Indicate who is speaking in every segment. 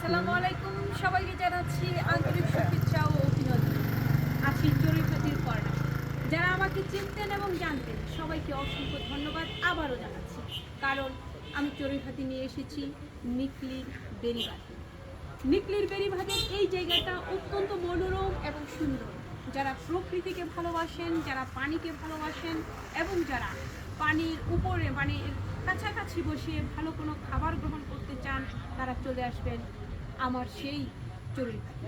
Speaker 1: আসসালামু আলাইকুম, সবাইকে জানাচ্ছি আন্তরিক শুভেচ্ছা ও অভিনন্দন। আছি চড়ুইভাতির কর্নার। যারা আমাকে চিনতেন এবং জানতেন সবাইকে অসংখ্য ধন্যবাদ আবারও জানাচ্ছি, কারণ আমি চড়ুইভাতি নিয়ে এসেছি নিকলির বেড়িবাঁধে। নিকলির বেড়িবাঁধের এই জায়গাটা অত্যন্ত মনোরম এবং সুন্দর। যারা প্রকৃতিকে ভালোবাসেন, যারা পানিকে ভালোবাসেন এবং যারা পানির উপরে পানির কাছাকাছি বসে ভালো কোনো খাবার গ্রহণ করতে চান, তারা চলে আসবেন আমার সেই চড়ুইভাতি,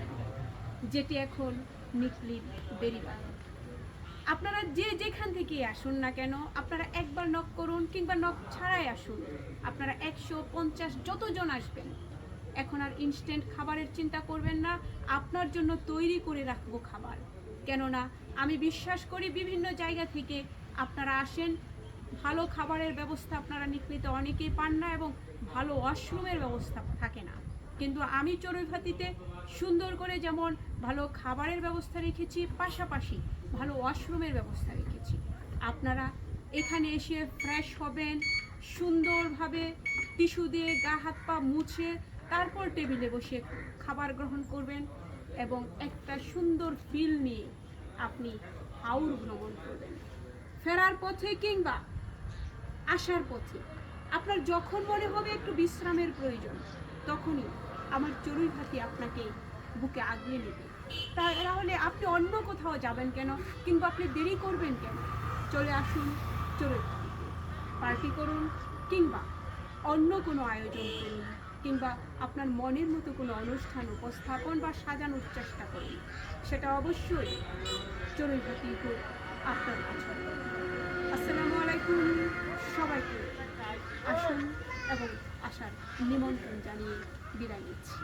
Speaker 1: যেটি এখন নিকলির বেড়িবাঁধ। আপনারা যে যেখান থেকে আসুন না কেন, আপনারা একবার নক করুন কিংবা নক ছাড়াই আসুন। আপনারা 150 যতজন আসবেন, এখন আর ইনস্ট্যান্ট খাবারের চিন্তা করবেন না। আপনার জন্য তৈরি করে রাখবো খাবার, কেননা আমি বিশ্বাস করি বিভিন্ন জায়গা থেকে আপনারা আসেন, ভালো খাবারের ব্যবস্থা আপনারা নিকলিতে অনেকেই পান না এবং ভালো ওয়াশরুমের ব্যবস্থা থাকে না। কিন্তু আমি চড়ুইভাতিতে সুন্দর করে যেমন ভালো খাবারের ব্যবস্থা রেখেছি, পাশাপাশি ভালো ওয়াশরুমের ব্যবস্থা রেখেছি। আপনারা এখানে এসে ফ্রেশ হবেন, সুন্দরভাবে টিস্যু দিয়ে গা হাত পা মুছে তারপর টেবিলে বসে খাবার গ্রহণ করবেন এবং একটা সুন্দর ফিল নিয়ে আপনি হাওর ভ্রমণ করবেন। ফেরার পথে কিংবা আসার পথে আপনার যখন মনে হবে একটু বিশ্রামের প্রয়োজন, তখনই আমার চড়ুইভাতি আপনাকে বুকে আগলে নেবে। তাহলে আপনি অন্য কোথাও যাবেন কেন, কিংবা আপনি দেরি করবেন কেন? চলে আসুন চড়ুইভাতিতে, পার্টি করুন কিংবা অন্য কোনো আয়োজন করুন, কিংবা আপনার মনের মতো কোনো অনুষ্ঠান উপস্থাপন বা সাজানোর চেষ্টা করুন। সেটা অবশ্যই চড়ুইভাতি হোক আপনার পছন্দ। আসসালামু আলাইকুম, সবাইকে আসুন এবং আসার নিমন্ত্রণ জানিয়ে বিদায় নিচ্ছি।